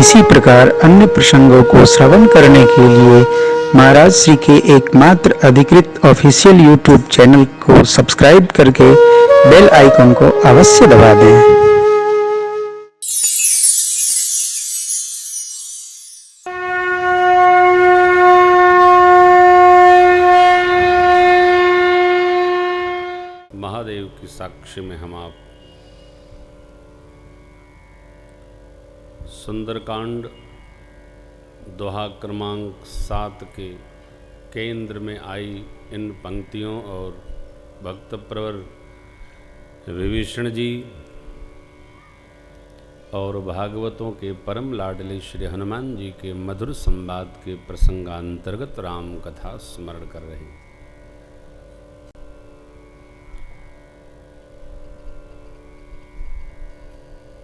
इसी प्रकार अन्य प्रसंगों को श्रवण करने के लिए महाराज श्री के एकमात्र अधिकृत ऑफिशियल यूट्यूब चैनल को सब्सक्राइब करके बेल आइकन को अवश्य दबा दें। महादेव की साक्षी में हम आप सुंदरकांड दोहा क्रमांक 7 के केंद्र में आई इन पंक्तियों और भक्त प्रवर विभीषण जी और भागवतों के परम लाडले श्री हनुमान जी के मधुर संवाद के प्रसंगांतर्गत राम कथा स्मरण कर रहे हैं।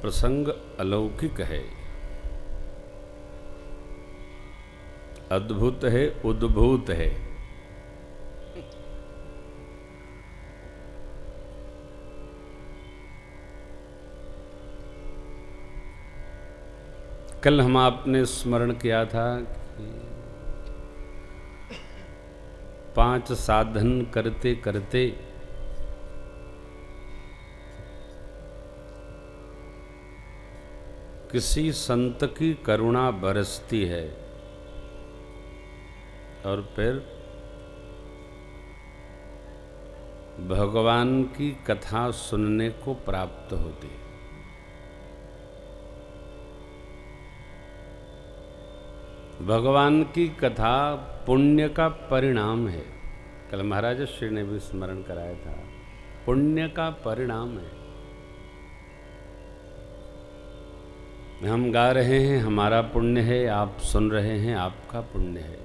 प्रसंग अलौकिक है, अद्भुत है, उद्भूत है। कल हम आपने स्मरण किया था कि 5 साधन करते करते किसी संत की करुणा बरसती है और फिर भगवान की कथा सुनने को प्राप्त होती है। भगवान की कथा पुण्य का परिणाम है। कल महाराज श्री ने भी स्मरण कराया था, पुण्य का परिणाम है। हम गा रहे हैं, हमारा पुण्य है, आप सुन रहे हैं, आपका पुण्य है।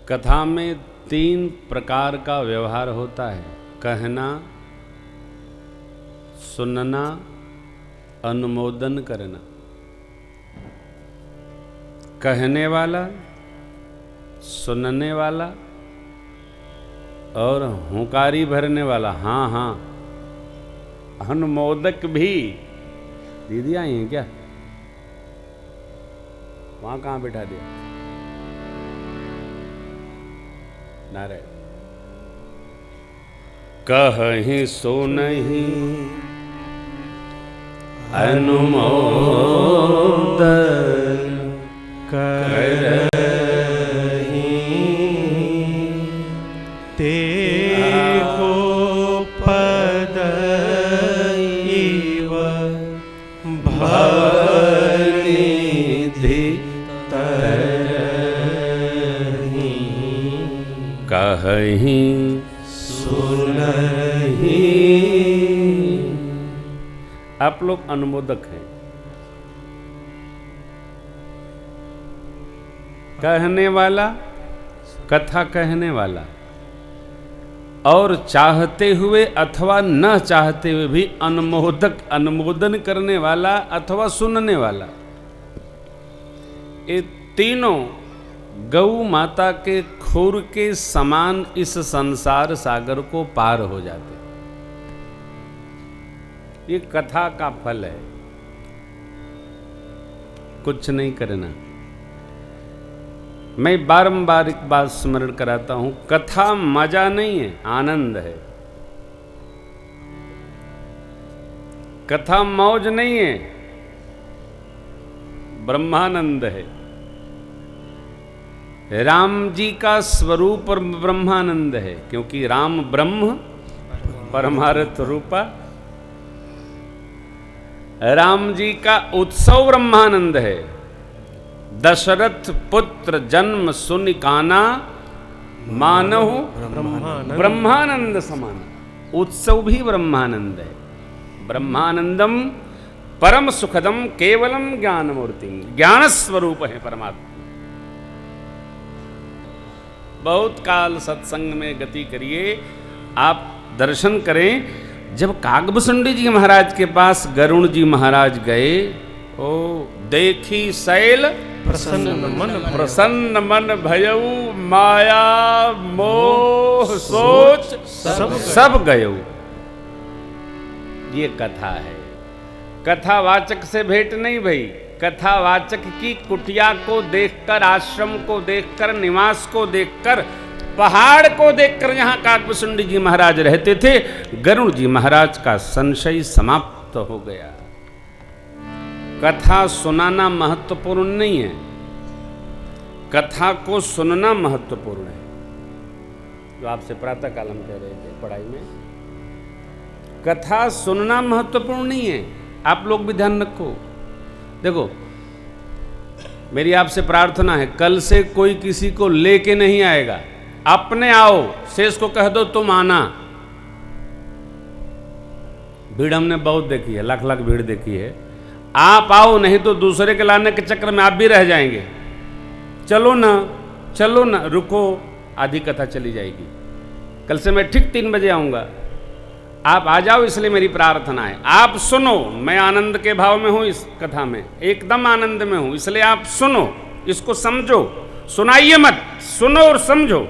कथा में 3 प्रकार का व्यवहार होता है, कहना, सुनना, अनुमोदन करना। कहने वाला, सुनने वाला और हुंकारी भरने वाला। हाँ हाँ, अनुमोदक भी। दीदी आई हैं क्या? वहां कहां बैठा दिया? नारायण। कहीं सुनहि अनुमोदन करहि तेहो पद इव भवनिधि तरहि कहीं सुनहि। आप लोग अनुमोदक हैं। कहने वाला, कथा कहने वाला, और चाहते हुए अथवा न चाहते हुए भी अनुमोदक, अनुमोदन करने वाला अथवा सुनने वाला। ये तीनों गौ माता के खुर के समान इस संसार सागर को पार हो जाते। ये कथा का फल है, कुछ नहीं करना। मैं बारंबार एक बात स्मरण कराता हूं, कथा मजा नहीं है, आनंद है। कथा मौज नहीं है, ब्रह्मानंद है। राम जी का स्वरूप ब्रह्मानंद है, क्योंकि राम ब्रह्म परमार्थ रूपा। राम जी का उत्सव ब्रह्मानंद है। दशरथ पुत्र जन्म सुनि काना मानहु ब्रह्मानंद समान। उत्सव भी ब्रह्मानंद है। ब्रह्मानंदम परम सुखदम केवलम ज्ञानमूर्ति, ज्ञान स्वरूप है परमात्मा। बहुत काल सत्संग में गति करिए, आप दर्शन करें। जब कागभूषुंडी जी महाराज के पास गरुण जी महाराज गए, ओ देखी शैल प्रसन्न मन भयऊ, माया मोह सोच सब गयऊ। ये कथा है। कथावाचक से भेंट नहीं भई, कथावाचक की कुटिया को देखकर, आश्रम को देखकर, निवास को देखकर, पहाड़ को देखकर जहां काकभूषुंडी जी महाराज रहते थे, गरुड़ जी महाराज का संशय समाप्त हो गया। कथा सुनाना महत्वपूर्ण नहीं है, कथा को सुनना महत्वपूर्ण है। जो आपसे प्रातः काल हम कह रहे थे पढ़ाई में, कथा सुनना महत्वपूर्ण नहीं है। आप लोग भी ध्यान रखो। देखो, मेरी आपसे प्रार्थना है, कल से कोई किसी को लेके नहीं आएगा, अपने आओ। शेष को कह दो तुम आना। भीड़ हमने बहुत देखी है, लाख लाख भीड़ देखी है। आप आओ, नहीं तो दूसरे के लाने के चक्कर में आप भी रह जाएंगे। चलो ना, चलो ना, रुको, आधी कथा चली जाएगी। कल से मैं ठीक 3 बजे आऊंगा, आप आ जाओ, इसलिए मेरी प्रार्थना है। आप सुनो, मैं आनंद के भाव में हूं, इस कथा में एकदम आनंद में हूं, इसलिए आप सुनो, इसको समझो, सुनाइए मत, सुनो और समझो।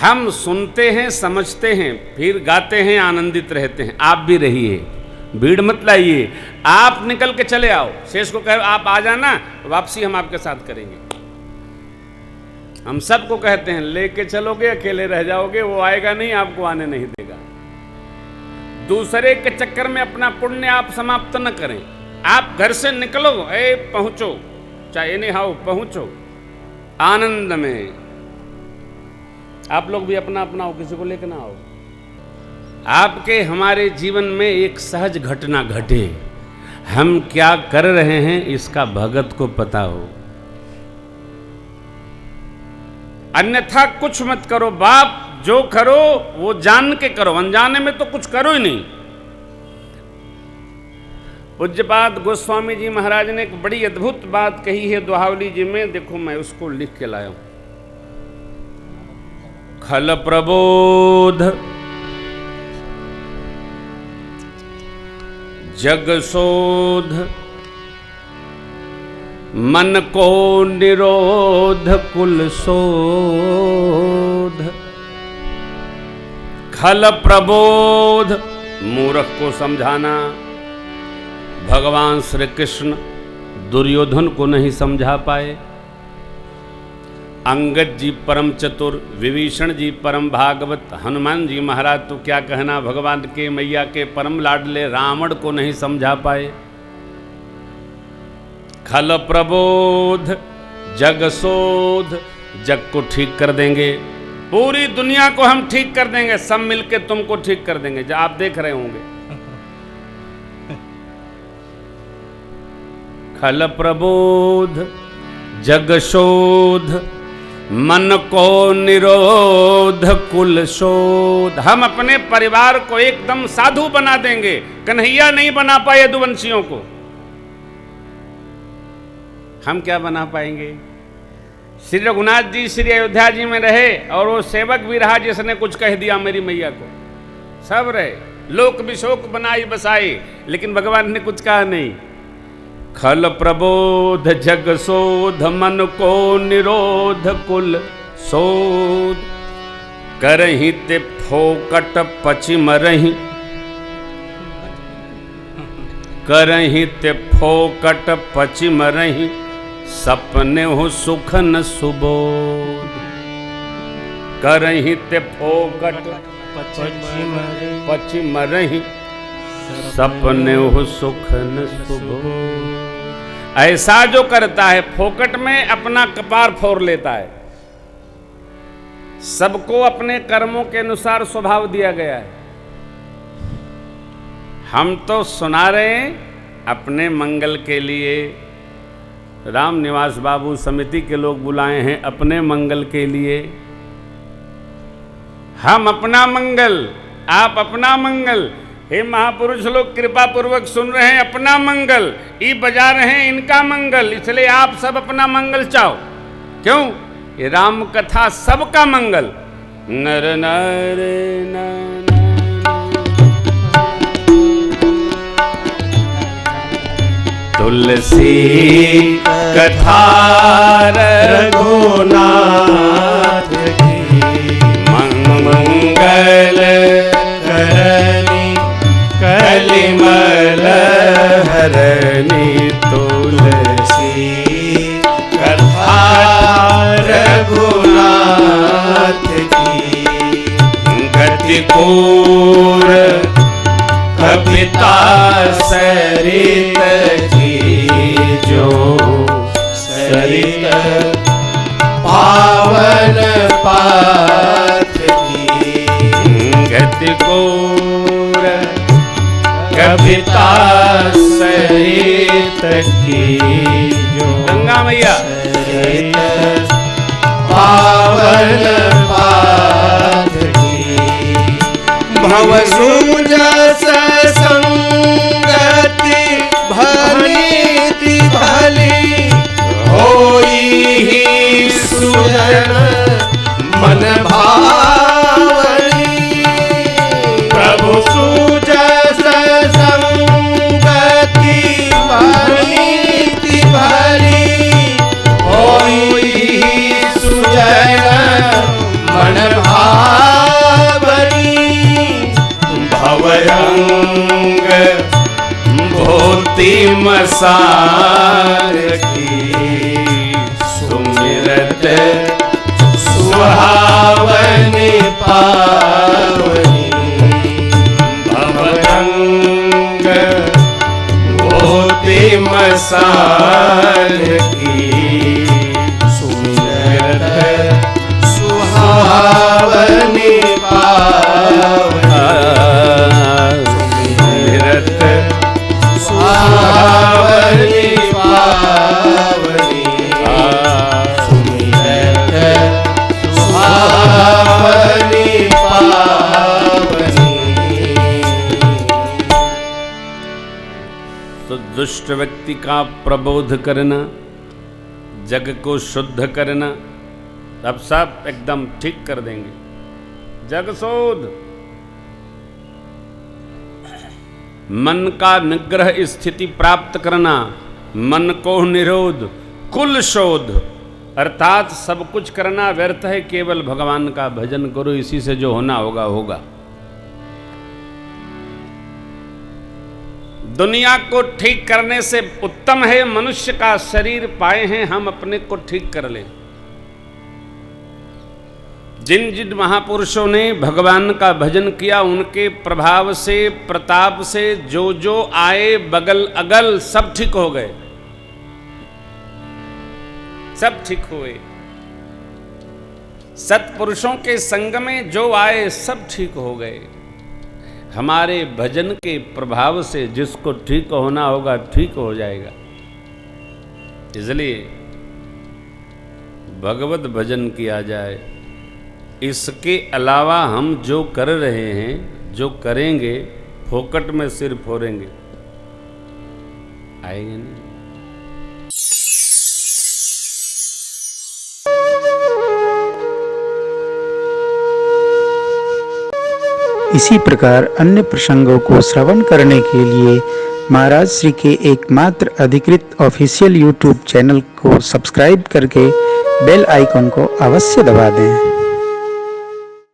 हम सुनते हैं, समझते हैं, फिर गाते हैं, आनंदित रहते हैं। आप भी रहिए, भीड़ मत लाइए, आप निकल के चले आओ। शेष को कहे आप आ जाना, वापसी हम आपके साथ करेंगे। हम सबको कहते हैं, लेके चलोगे अकेले रह जाओगे, वो आएगा नहीं, आपको आने नहीं देगा। दूसरे के चक्कर में अपना पुण्य आप समाप्त न करें। आप घर से निकलो, पहुंचो, चाहे एनी हाउ पहुंचो आनंद में। आप लोग भी अपना अपना हो, किसी को लेकर ना आओ। आपके हमारे जीवन में एक सहज घटना घटे, हम क्या कर रहे हैं इसका भगत को पता हो, अन्यथा कुछ मत करो। बाप जो करो वो जान के करो, अनजाने में तो कुछ करो ही नहीं। पूज्यपाद गोस्वामी जी महाराज ने एक बड़ी अद्भुत बात कही है दोहावली जी में, देखो मैं उसको लिख के लाया हूं। खल प्रबोध जग शोध, मन को निरोध कुल शोध। खल प्रबोध, मूर्ख को समझाना। भगवान श्री कृष्ण दुर्योधन को नहीं समझा पाए, अंगद जी परम चतुर, विभीषण जी परम भागवत, हनुमान जी महाराज तो क्या कहना, भगवान के मैया के परम लाडले रावण को नहीं समझा पाए। खल प्रबोध जग शोध, जग को ठीक कर देंगे, पूरी दुनिया को हम ठीक कर देंगे, सब मिलके तुमको ठीक कर देंगे, जो आप देख रहे होंगे। खल प्रबोध जग शोध, मन को निरोध कुल शोध। हम अपने परिवार को एकदम साधु बना देंगे, कन्हैया नहीं बना पाए यदुवंशियों को, हम क्या बना पाएंगे। श्री रघुनाथ जी श्री अयोध्या जी में रहे और वो सेवक भी रहा जिसने कुछ कह दिया मेरी मैया को, सब रहे, लोक विशोक बनाई बसाई, लेकिन भगवान ने कुछ कहा नहीं। खल प्रबोध जग शोध, मन को निरोध कुल शोध। करही ते फोकट पचि मरही, करही ते फोकट पचि मरही, सपने हो सुख न सुबोध। करही ते फोकट पचि मरही, सपने हो सुख न सुबोध। ऐसा जो करता है फोकट में अपना कपार फोड़ लेता है। सबको अपने कर्मों के अनुसार स्वभाव दिया गया है। हम तो सुना रहे हैं अपने मंगल के लिए। राम निवास बाबू समिति के लोग बुलाए हैं अपने मंगल के लिए। हम अपना मंगल, आप अपना मंगल। हे महापुरुष लोग कृपा पूर्वक सुन रहे हैं अपना मंगल, ये बजा रहे हैं इनका मंगल, इसलिए आप सब अपना मंगल चाहो। क्यों? ये राम कथा सबका मंगल। नर नर नर तुलसी कथा रघुनाथ की, मंगल करनी कलिमल धरनी तुलसी कथा रघुनाथ की गति कोर कविता सरित की जो सरित पावन पाथ की गति कोर कविता सरित की जो गंगा मैया सरित पावन पाथ की भव सुजस संगति भनीति भली होई ही सुजन मन भावनी प्रभु सुजस संगति भनीति भली होई ही सुजन मन भावनी भवरंग भोति मसार की सुमिरत सुहावनी पावनी भवरंग भोति मसाल की सुमिरत सुहावनी पावनी सुमिरत सुहावनी पावनी सुमिरत सुहावनी पावनी। तो दुष्ट व्यक्ति का प्रबोध करना, जग को शुद्ध करना, अब सब एकदम ठीक कर देंगे। जग शोध, मन का निग्रह स्थिति प्राप्त करना, मन को निरोध, कुल शोध, अर्थात सब कुछ करना व्यर्थ है, केवल भगवान का भजन करो, इसी से जो होना होगा होगा। दुनिया को ठीक करने से उत्तम है मनुष्य का शरीर पाए हैं हम अपने को ठीक कर लें। जिन जिन महापुरुषों ने भगवान का भजन किया, उनके प्रभाव से, प्रताप से जो जो आए बगल अगल सब ठीक हो गए, सब ठीक हुए। सत्पुरुषों के संग में जो आए सब ठीक हो गए। हमारे भजन के प्रभाव से जिसको ठीक होना होगा ठीक हो जाएगा। इसलिए भगवत भजन किया जाए। इसके अलावा हम जो कर रहे हैं, जो करेंगे, फोकट में सिर फोड़ेंगे, आएगा नहीं। इसी प्रकार अन्य प्रसंगों को श्रवण करने के लिए महाराज श्री के एकमात्र अधिकृत ऑफिशियल यूट्यूब चैनल को सब्सक्राइब करके बेल आइकन को अवश्य दबा दें।